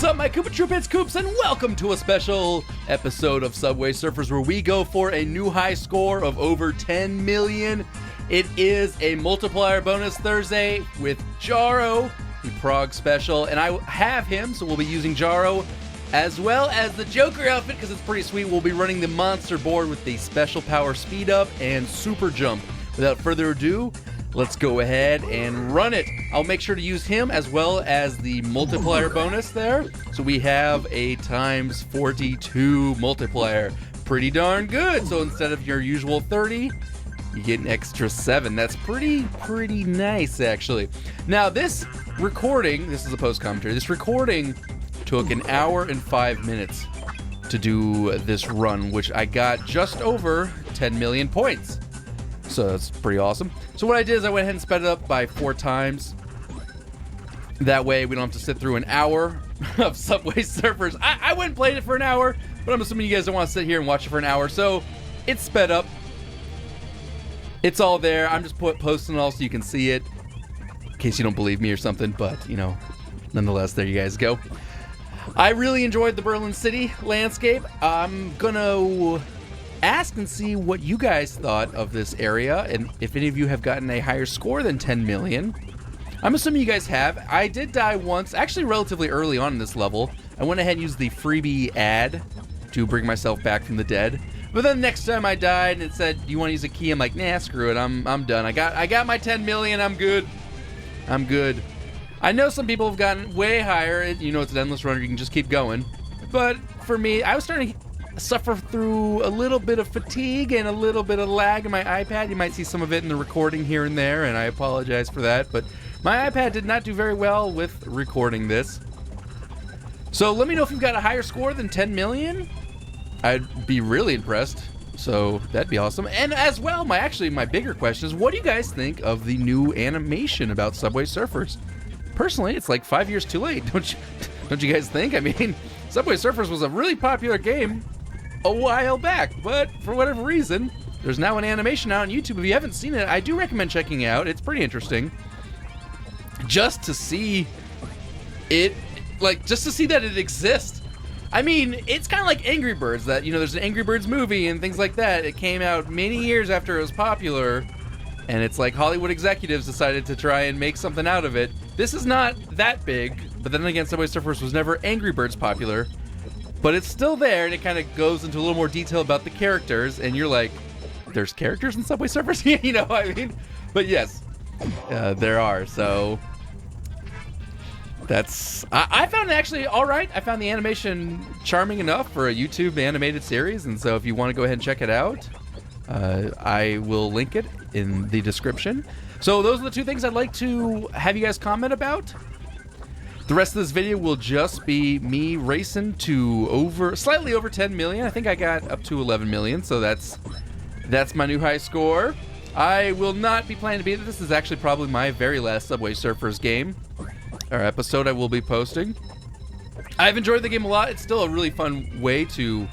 up, my Koopa Troop? It's Koops, and welcome to a special episode of Subway Surfers where we go for a new high score of over 10 million. It is a multiplier bonus Thursday with Jaro, the Prague special, and I have him, so we'll be using Jaro as well as the Joker outfit because it's pretty sweet. We'll be running the monster board with the special power speed up and super jump. Without further ado, let's go ahead and run it. I'll make sure to use him as well as the multiplier bonus there. So we have a times 42 multiplier. Pretty darn good. So instead of your usual 30, you get an extra 7. That's pretty nice, actually. Now, this recording, this is a post commentary, this recording took an hour and 5 minutes to do this run, which I got just over 10 million points. So that's pretty awesome. So what I did is I went ahead and sped it up by 4 times. That way we don't have to sit through an hour of Subway Surfers. I went and played it for an hour, but I'm assuming you guys don't want to sit here and watch it for an hour. So it's sped up. It's all there. I'm just posting it all so you can see it in case you don't believe me or something. But, you know, nonetheless, there you guys go. I really enjoyed the Berlin City landscape. I'm going to ask and see what you guys thought of this area and if any of you have gotten a higher score than 10 million. I'm assuming you guys have. I did die once, actually relatively early on in this level. I went ahead and used the freebie ad to bring myself back from the dead. But then next time I died and it said, do you want to use a key? I'm like, nah, screw it. I'm done. I got my 10 million. I'm good. I'm good. I know some people have gotten way higher. You know, it's an endless runner. You can just keep going. But for me, I was starting to suffer through a little bit of fatigue and a little bit of lag in my iPad. You might see some of it in the recording here and there, and I apologize for that, but my iPad did not do very well with recording this. So let me know if you've got a higher score than 10 million. I'd be really impressed, so that'd be awesome. And as well, my bigger question is, what do you guys think of the new animation about Subway Surfers? Personally, it's like 5 years too late, don't you guys think? I mean, Subway Surfers was a really popular game a while back, but for whatever reason, there's now an animation out on YouTube. If you haven't seen it, I do recommend checking it out. It's pretty interesting. Just to see it, just to see that it exists. I mean, it's kind of like Angry Birds, that, you know, there's an Angry Birds movie and things like that. It came out many years after it was popular, and it's like Hollywood executives decided to try and make something out of it. This is not that big, but then again, Subway Surfers was never Angry Birds popular. But it's still there, and it kind of goes into a little more detail about the characters, and you're like, there's characters in Subway Surfers? You know what I mean? But yes, there are, so that's... I found it actually alright. I found the animation charming enough for a YouTube animated series, and so if you want to go ahead and check it out, I will link it in the description. So those are the 2 things I'd like to have you guys comment about. The rest of this video will just be me racing to slightly over 10 million. I think I got up to 11 million, so that's my new high score. I will not be planning to beat it. This is actually probably my very last Subway Surfers game, or episode I will be posting. I've enjoyed the game a lot. It's still a really fun way to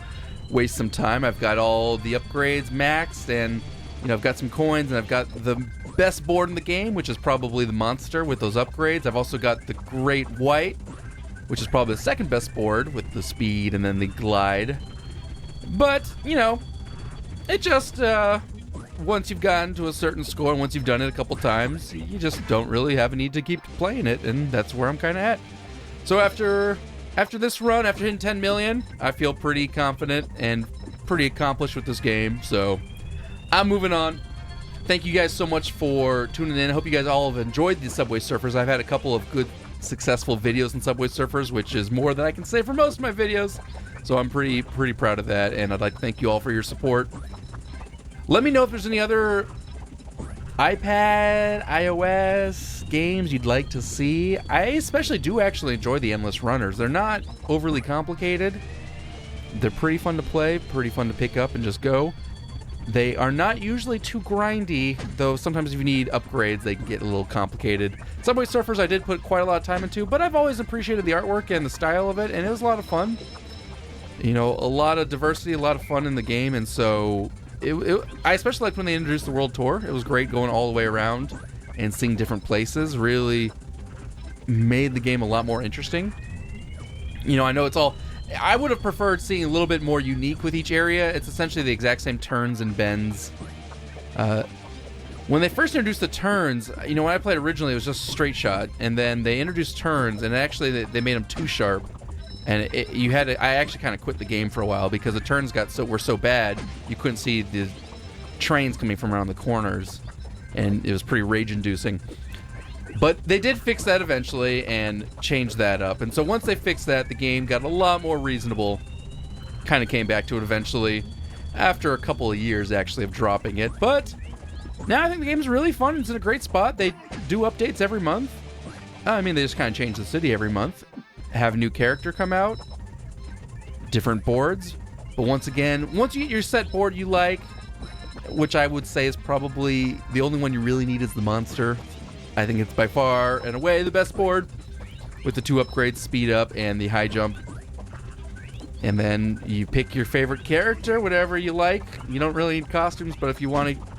waste some time. I've got all the upgrades maxed, and you know, I've got some coins, and I've got the best board in the game, which is probably the monster with those upgrades. I've also got the Great White, which is probably the second best board with the speed and then the glide. But, you know, it just, once you've gotten to a certain score, and once you've done it a couple times, you just don't really have a need to keep playing it, and that's where I'm kind of at. So after this run, after hitting 10 million, I feel pretty confident and pretty accomplished with this game, so I'm moving on. Thank you guys so much for tuning in. I hope you guys all have enjoyed the Subway Surfers. I've had a couple of good, successful videos in Subway Surfers, which is more than I can say for most of my videos. So I'm pretty proud of that, and I'd like to thank you all for your support. Let me know if there's any other iPad, iOS games you'd like to see. I especially do actually enjoy the Endless Runners. They're not overly complicated. They're pretty fun to play, pretty fun to pick up and just go. They are not usually too grindy, though sometimes if you need upgrades, they can get a little complicated. Subway Surfers I did put quite a lot of time into, but I've always appreciated the artwork and the style of it, and it was a lot of fun. You know, a lot of diversity, a lot of fun in the game, and so I especially liked when they introduced the World Tour. It was great going all the way around and seeing different places. Really made the game a lot more interesting. You know, I know it's all... I would have preferred seeing a little bit more unique with each area. It's essentially the exact same turns and bends. When they first introduced the turns, you know, when I played originally, it was just straight shot, and then they introduced turns, and actually they made them too sharp, and I actually kind of quit the game for a while because the turns were so bad you couldn't see the trains coming from around the corners, and it was pretty rage-inducing. But they did fix that eventually and change that up, and so once they fixed that, the game got a lot more reasonable. Kind of came back to it eventually, after a couple of years actually of dropping it, but now I think the game's really fun. It's in a great spot. They do updates every month. I mean, they just kind of change the city every month. Have a new character come out. Different boards. But once again, once you get your set board you like, which I would say is probably the only one you really need is the monster. I think it's by far and away the best board with the 2 upgrades, speed up and the high jump. And then you pick your favorite character, whatever you like. You don't really need costumes, but if you want to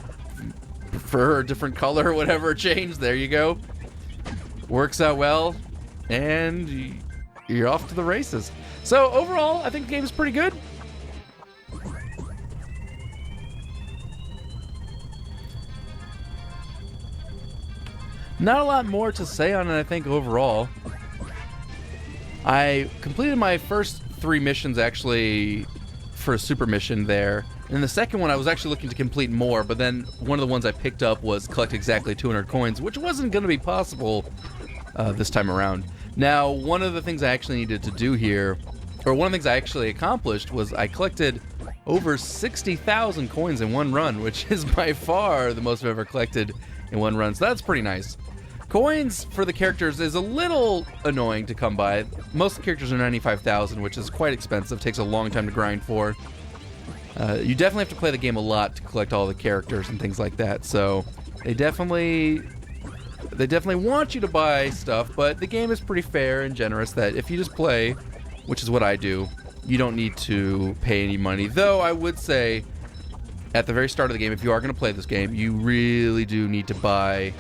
prefer a different color or whatever change, there you go. Works out well, and you're off to the races. So overall, I think the game is pretty good. Not a lot more to say on it, I think, overall. I completed my first 3 missions, actually, for a super mission there. And the second one, I was actually looking to complete more, but then one of the ones I picked up was collect exactly 200 coins, which wasn't going to be possible this time around. Now, one of the things I actually needed to do here, or one of the things I actually accomplished, was I collected over 60,000 coins in one run, which is by far the most I've ever collected in one run, so that's pretty nice. Coins for the characters is a little annoying to come by. Most of the characters are 95,000, which is quite expensive, takes a long time to grind for. You definitely have to play the game a lot to collect all the characters and things like that, so they definitely want you to buy stuff, but the game is pretty fair and generous that if you just play, which is what I do, you don't need to pay any money. Though I would say at the very start of the game, if you are going to play this game, you really do need to buy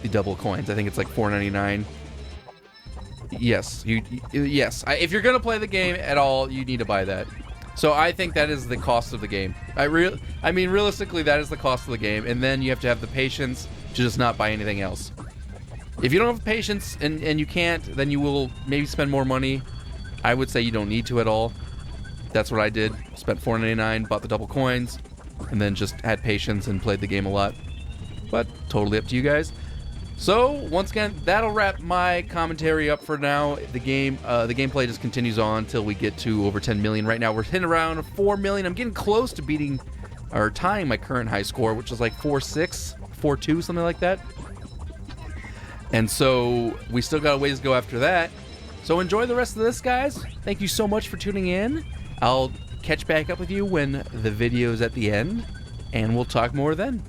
the double coins. I think it's like $4.99. Yes, if you're going to play the game at all, you need to buy that. So I think that is the cost of the game. I mean, realistically, that is the cost of the game, and then you have to have the patience to just not buy anything else. If you don't have patience and you can't, then you will maybe spend more money. I would say you don't need to at all. That's what I did. Spent $4.99, bought the double coins, and then just had patience and played the game a lot. But totally up to you guys. So once again, that'll wrap my commentary up for now. The gameplay just continues on until we get to over 10 million. Right now we're hitting around 4 million. I'm getting close to beating or tying my current high score, which is like 4.6, 4.2, something like that. And so we still got a ways to go after that. So enjoy the rest of this, guys. Thank you so much for tuning in. I'll catch back up with you when the video's at the end, and we'll talk more then.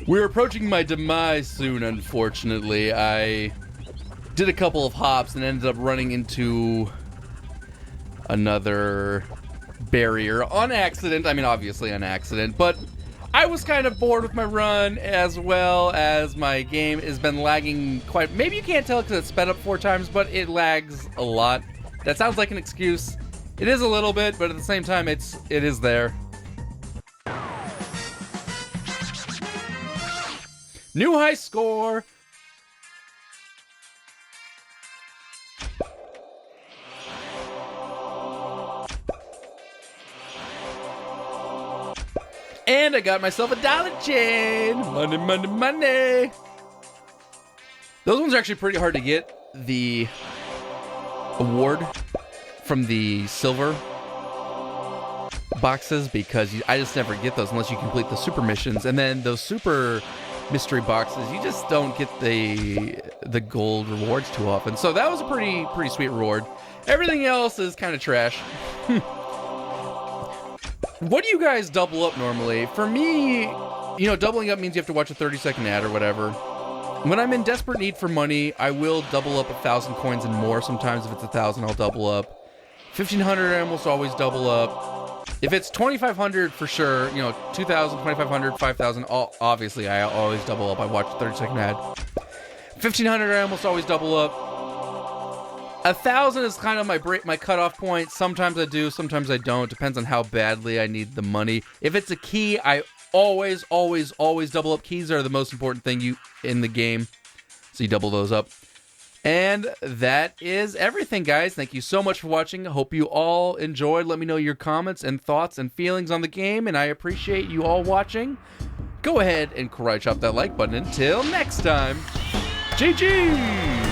We're approaching my demise soon, unfortunately. I did a couple of hops and ended up running into another barrier on accident. I mean, obviously on accident, but I was kind of bored with my run, as well as my game has been lagging quite... Maybe you can't tell because it's sped up 4 times, but it lags a lot. That sounds like an excuse. It is a little bit, but at the same time, it is there. New high score. And I got myself a dollar chain. Money, money, money. Those ones are actually pretty hard to get. The award from the silver boxes, because I just never get those unless you complete the super missions. And then those super mystery boxes, you just don't get the gold rewards too often. So that was a pretty sweet reward. Everything else is kind of trash. What do you guys double up normally? For me, doubling up means you have to watch a 30-second ad or whatever. When I'm in desperate need for money, I will double up 1,000 coins and more. Sometimes if it's 1,000, I'll double up. 1,500, I almost always double up. If it's 2,500 for sure, 2,000, 2,500, 5,000, obviously I always double up. I watch a 30-second ad. 1,500, I almost always double up. 1,000 is kind of my cutoff point. Sometimes I do, sometimes I don't. Depends on how badly I need the money. If it's a key, I always double up. Keys are the most important thing in the game, so you double those up. And that is everything, guys. Thank you so much for watching. I hope you all enjoyed. Let me know your comments and thoughts and feelings on the game, and I appreciate you all watching. Go ahead and karate chop that like button. Until next time, GG!